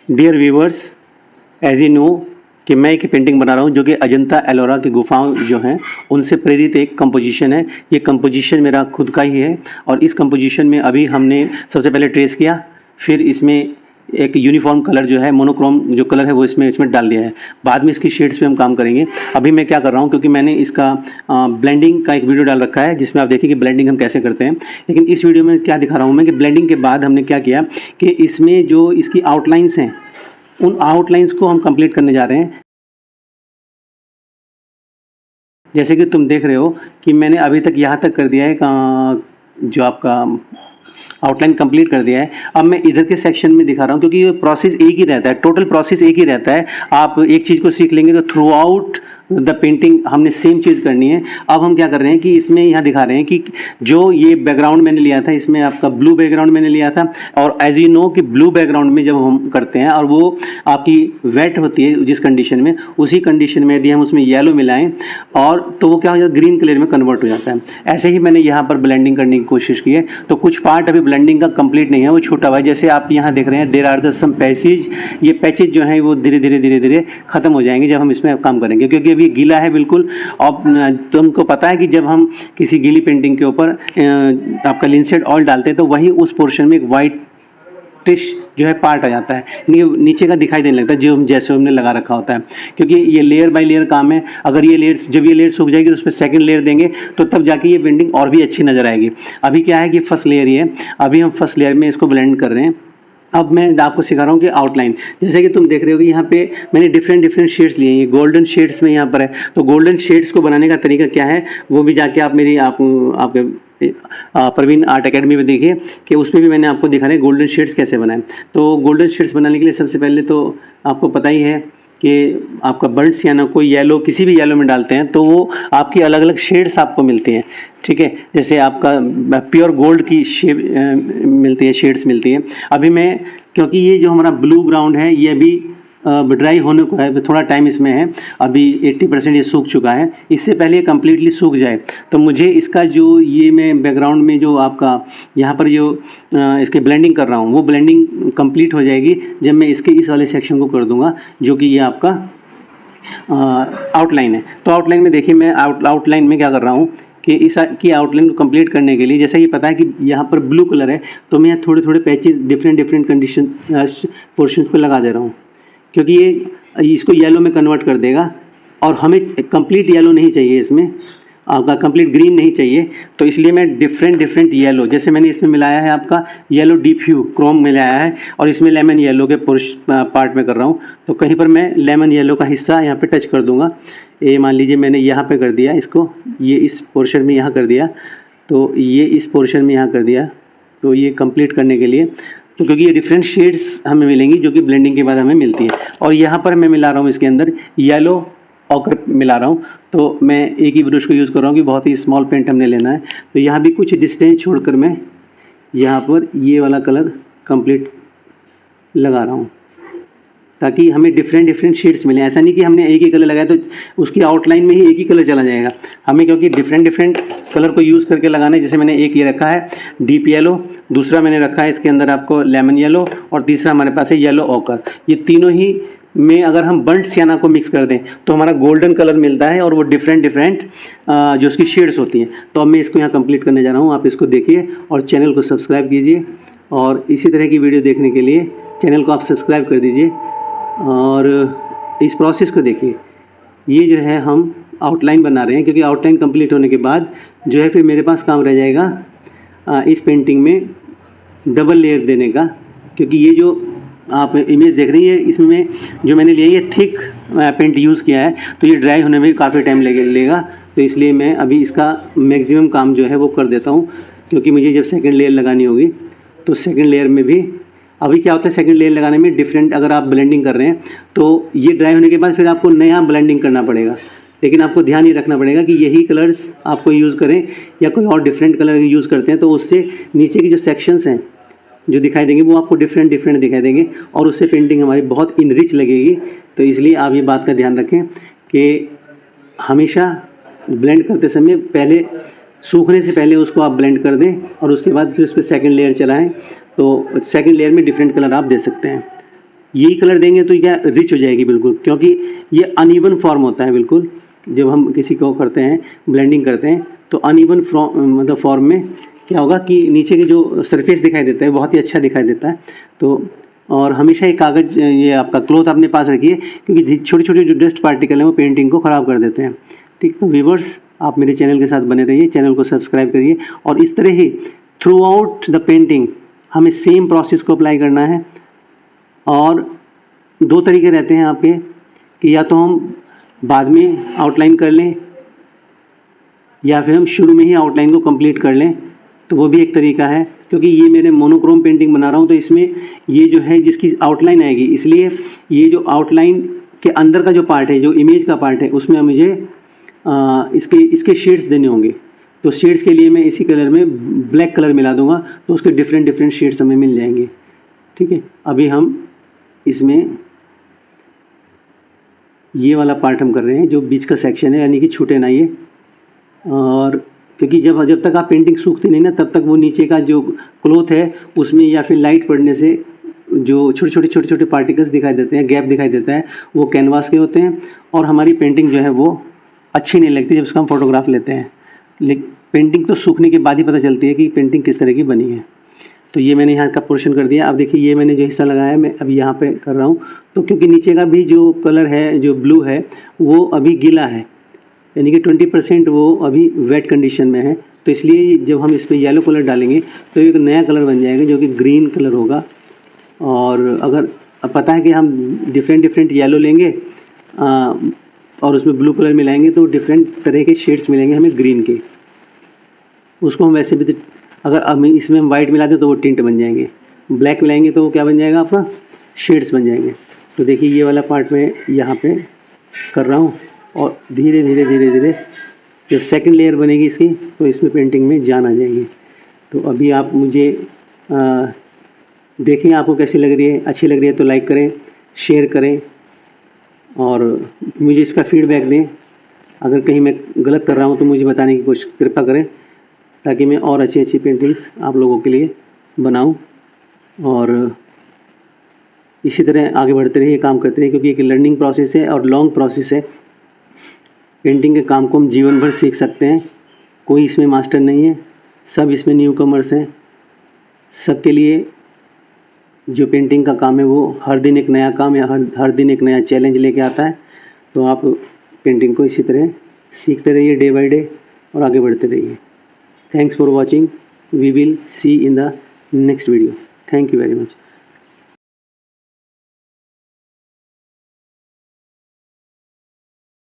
Dear viewers, as you know कि मैं एक पेंटिंग बना रहा हूँ जो कि अजंता एलोरा की गुफाओं जो हैं उनसे प्रेरित एक कंपोजिशन है। ये कंपोजिशन मेरा खुद का ही है और इस कंपोजिशन में अभी हमने सबसे पहले ट्रेस किया, फिर इसमें एक यूनिफॉर्म कलर जो है, मोनोक्रोम जो कलर है वो इसमें डाल दिया है। बाद में इसकी शेड्स पे हम काम करेंगे। अभी मैं क्या कर रहा हूँ, क्योंकि मैंने इसका ब्लेंडिंग का एक वीडियो डाल रखा है जिसमें आप देखिए कि ब्लेंडिंग हम कैसे करते हैं। लेकिन इस वीडियो में क्या दिखा रहा हूँ मैं कि ब्लेंडिंग के बाद हमने क्या किया कि इसमें जो इसकी आउटलाइंस हैं उन आउटलाइंस को हम कंप्लीट करने जा रहे हैं। जैसे कि तुम देख रहे हो कि मैंने अभी तक यहाँ तक कर दिया है जो आपका आउटलाइन कंप्लीट कर दिया है। अब मैं इधर के सेक्शन में दिखा रहा हूँ क्योंकि ये प्रोसेस एक ही रहता है, टोटल प्रोसेस एक ही रहता है। आप एक चीज़ को सीख लेंगे तो थ्रू आउट द पेंटिंग हमने सेम चीज़ करनी है। अब हम क्या कर रहे हैं कि इसमें यहाँ दिखा रहे हैं कि जो ये बैकग्राउंड मैंने लिया था, इसमें आपका ब्लू बैकग्राउंड मैंने लिया था। और एज यू नो कि ब्लू बैकग्राउंड में जब हम करते हैं और वो आपकी वेट होती है जिस कंडीशन में, उसी कंडीशन में यदि हम उसमें येलो मिलाएं और तो वो क्या हो जाता है, ग्रीन कलर में कन्वर्ट हो जाता है। ऐसे ही मैंने यहाँ पर ब्लेंडिंग करने की कोशिश की है। तो कुछ पार्ट अभी ब्लेंडिंग का कंप्लीट नहीं है, वो छोटा हुआ है। जैसे आप यहाँ देख रहे हैं there are the some passage, ये पैचेज जो हैं वो धीरे धीरे ख़त्म हो जाएंगे जब हम इसमें काम करेंगे, क्योंकि अभी गीला है बिल्कुल। और तुमको पता है कि जब हम किसी गीली पेंटिंग के ऊपर आपका लिंसेड ऑयल डालते हैं तो वहीं उस पोर्शन में एक वाइट जो है पार्ट आ जाता है, नीचे का दिखाई देने लगता है जो हम जैसे हमने लगा रखा होता है। क्योंकि ये लेयर बाय लेयर काम है। अगर ये लेयर जब ये लेयर सूख जाएगी तो उस पर सेकंड लेयर देंगे तो तब जाके ये पेंटिंग और भी अच्छी नज़र आएगी। अभी क्या है कि फर्स्ट लेयर ही है, अभी हम फर्स्ट लेयर में इसको ब्लेंड कर रहे हैं। अब मैं आपको सिखा रहा हूँ कि आउटलाइन, जैसे कि तुम देख रहे हो कि यहाँ पे मैंने डिफरेंट शेड्स लिए हैं। ये गोल्डन शेड्स में यहाँ पर है। तो गोल्डन शेड्स को बनाने का तरीका क्या है वो भी जाके आप आपके प्रवीण आर्ट एकेडमी में देखिए कि उसमें भी मैंने आपको दिखा रहा है गोल्डन शेड्स कैसे बनाएं। तो गोल्डन शेड्स बनाने के लिए सबसे पहले तो आपको पता ही है कि आपका बर्ड सियाना को येलो, किसी भी येलो में डालते हैं तो वो आपकी अलग अलग शेड्स आपको मिलती हैं, ठीक है। जैसे आपका प्योर गोल्ड की शेड मिलती है, शेड्स मिलती हैं। अभी मैं, क्योंकि ये जो हमारा ब्लू ग्राउंड है ये अभी ड्राई होने को है, थोड़ा टाइम इसमें है। अभी 80% ये सूख चुका है। इससे पहले ये कम्प्लीटली सूख जाए तो मुझे इसका जो ये मैं बैकग्राउंड में जो आपका यहाँ पर जो इसके ब्लेंडिंग कर रहा हूँ वो ब्लेंडिंग कंप्लीट हो जाएगी जब मैं इसके इस वाले सेक्शन को कर दूँगा जो कि ये आपका आउटलाइन है। तो आउटलाइन में देखिए मैं आउटलाइन में क्या कर रहा हूँ कि इस की आउटलाइन को कंप्लीट करने के लिए, जैसा कि पता है कि यहाँ पर ब्लू कलर है तो मैं यहाँ थोड़े पैचेस डिफरेंट कंडीशन पोर्शंस पे लगा दे रहा हूँ, क्योंकि ये इसको येलो में कन्वर्ट कर देगा। और हमें कंप्लीट येलो नहीं चाहिए, इसमें आपका कंप्लीट ग्रीन नहीं चाहिए। तो इसलिए मैं डिफरेंट येलो, जैसे मैंने इसमें मिलाया है आपका येलो डीप ह्यू क्रोम मिलाया है और इसमें लेमन येलो के पार्ट में कर रहा हूँ। तो कहीं पर मैं लेमन येलो का हिस्सा यहाँ पे टच कर दूँगा। ये मान लीजिए मैंने यहाँ पे कर दिया इसको, ये इस पोर्शन में यहाँ कर दिया, तो ये इस पोर्शन में यहाँ कर दिया। तो ये कंप्लीट करने के लिए, तो क्योंकि ये डिफरेंट शेड्स हमें मिलेंगी जो कि ब्लेंडिंग के बाद हमें मिलती है। और यहाँ पर मैं मिला रहा हूँ इसके अंदर येलो ऑकर मिला रहा हूँ। तो मैं एक ही ब्रश को यूज़ कर रहा हूँ कि बहुत ही स्मॉल पेंट हमने लेना है। तो यहाँ भी कुछ डिस्टेंस छोड़कर मैं यहाँ पर ये वाला कलर कंप्लीट लगा रहा हूँ ताकि हमें डिफरेंट शेड्स मिलें। ऐसा नहीं कि हमने एक ही कलर लगाया तो उसकी आउटलाइन में ही एक ही कलर चला जाएगा। हमें क्योंकि डिफरेंट कलर को यूज़ करके लगाना है। जैसे मैंने एक ये रखा है डीप येलो, दूसरा मैंने रखा है इसके अंदर आपको लेमन येलो और तीसरा हमारे पास है येलो ऑकर। ये तीनों ही में अगर हम बर्ड सियाना को मिक्स कर दें तो हमारा गोल्डन कलर मिलता है और वो डिफरेंट जो उसकी शेड्स होती हैं। तो अब मैं इसको यहाँ कंप्लीट करने जा रहा हूँ। आप इसको देखिए और चैनल को सब्सक्राइब कीजिए और इसी तरह की वीडियो देखने के लिए चैनल को आप सब्सक्राइब कर दीजिए और इस प्रोसेस को देखिए। ये जो है हम आउटलाइन बना रहे हैं, क्योंकि आउटलाइन कंप्लीट होने के बाद जो है फिर मेरे पास काम रह जाएगा इस पेंटिंग में डबल लेयर देने का। क्योंकि ये जो आप इमेज देख रही है इसमें जो मैंने लिया ये थिक पेंट यूज़ किया है, तो ये ड्राई होने में काफ़ी टाइम लेगा। तो इसलिए मैं अभी इसका मैक्सिमम काम जो है वो कर देता हूँ, क्योंकि मुझे जब सेकंड लेयर लगानी होगी तो सेकंड लेयर में भी अभी क्या होता है, सेकंड लेयर लगाने में डिफरेंट अगर आप ब्लेंडिंग कर रहे हैं तो ये ड्राई होने के बाद फिर आपको नया ब्लेंडिंग करना पड़ेगा। लेकिन आपको ध्यान ये रखना पड़ेगा कि यही कलर्स आपको यूज़ करें या कोई और डिफरेंट कलर यूज़ करते हैं तो उससे नीचे की जो सेक्शंस हैं जो दिखाई देंगे वो आपको डिफरेंट दिखाई देंगे और उससे पेंटिंग हमारी बहुत इनरिच लगेगी। तो इसलिए आप ये बात का ध्यान रखें कि हमेशा ब्लेंड करते समय पहले सूखने से पहले उसको आप ब्लेंड कर दें और उसके बाद फिर उस पर सेकेंड लेयर चलाएँ तो सेकेंड लेयर में डिफरेंट कलर आप दे सकते हैं। यही कलर देंगे तो क्या रिच हो जाएगी बिल्कुल, क्योंकि ये अनइवन फॉर्म होता है बिल्कुल। जब हम किसी को करते हैं ब्लेंडिंग करते हैं तो अनइवन मतलब फॉर्म में क्या होगा कि नीचे की जो सरफेस दिखाई देता है बहुत ही अच्छा दिखाई देता है। तो और हमेशा ये कागज़, ये आपका क्लॉथ अपने पास रखिए, क्योंकि छोटे छोटे जो डस्ट पार्टिकल हैं वो पेंटिंग को ख़राब कर देते हैं। ठीक, तो व्यूवर्स आप मेरे चैनल के साथ बने रहिए, चैनल को सब्सक्राइब करिए। और इस तरह ही थ्रू आउट द पेंटिंग हमें सेम प्रोसेस को अप्लाई करना है। और दो तरीके रहते हैं आपके कि या तो हम बाद में आउटलाइन कर लें या फिर हम शुरू में ही आउटलाइन को कंप्लीट कर लें, तो वो भी एक तरीका है। क्योंकि ये मेरे मोनोक्रोम पेंटिंग बना रहा हूँ तो इसमें ये जो है जिसकी आउटलाइन आएगी, इसलिए ये जो आउटलाइन के अंदर का जो पार्ट है, जो इमेज का पार्ट है, उसमें मुझे इसके शेड्स देने होंगे। तो शेड्स के लिए मैं इसी कलर में ब्लैक कलर मिला दूंगा तो उसके डिफरेंट शेड्स हमें मिल जाएंगे। ठीक है, अभी हम इसमें ये वाला पार्ट हम कर रहे हैं जो बीच का सेक्शन है, यानी कि छूटे ना ये। और क्योंकि जब तक आप पेंटिंग सूखती नहीं ना तब तक वो नीचे का जो क्लॉथ है उसमें या फिर लाइट पड़ने से जो छोटे छोटे पार्टिकल्स दिखाई देते हैं, गैप दिखाई देता है, वो कैनवास के होते हैं और हमारी पेंटिंग जो है वो अच्छी नहीं लगती जब उसका हम फोटोग्राफ लेते हैं। लेकिन पेंटिंग तो सूखने के बाद ही पता चलती है कि पेंटिंग किस तरह की बनी है। तो ये मैंने यहाँ का पोर्शन कर दिया। अब देखिए ये मैंने जो हिस्सा लगाया है मैं अभी यहाँ पे कर रहा हूँ, तो क्योंकि नीचे का भी जो कलर है, जो ब्लू है, वो अभी गीला है, यानी कि 20% वो अभी वेट कंडीशन में है। तो इसलिए जब हम इस पर येलो कलर डालेंगे तो एक नया कलर बन जाएगा जो कि ग्रीन कलर होगा। और अगर अब पता है कि हम डिफरेंट येलो लेंगे और उसमें ब्लू कलर मिलाएंगे तो डिफरेंट तरह के शेड्स मिलेंगे हमें ग्रीन के। उसको हम वैसे भी अगर अब इसमें हम वाइट मिला दें तो वो टिंट बन जाएंगे, ब्लैक मिलाएंगे तो वो क्या बन जाएगा, आपका शेड्स बन जाएंगे। तो देखिए ये वाला पार्ट मैं यहाँ पे कर रहा हूँ और धीरे धीरे जब सेकंड लेयर बनेगी इसकी तो इसमें पेंटिंग में जान आ जाएगी। तो अभी आप मुझे देखें आपको कैसी लग रही है, अच्छी लग रही है तो लाइक करें, शेयर करें और मुझे इसका फीडबैक दें। अगर कहीं मैं गलत कर रहा हूँ तो मुझे बताने की कोशिश कृपा करें, ताकि मैं और अच्छी पेंटिंग्स आप लोगों के लिए बनाऊं। और इसी तरह आगे बढ़ते रहिए, काम करते रहिए, क्योंकि एक लर्निंग प्रोसेस है और लॉन्ग प्रोसेस है। पेंटिंग के काम को हम जीवन भर सीख सकते हैं, कोई इसमें मास्टर नहीं है, सब इसमें न्यू कमर्स हैं। सबके लिए जो पेंटिंग का काम है वो हर दिन एक नया काम या हर दिन एक नया चैलेंज लेके आता है। तो आप पेंटिंग को इसी तरह सीखते रहिए डे बाय डे और आगे बढ़ते रहिए। Thanks for watching. We will see in the next video. Thank you very much.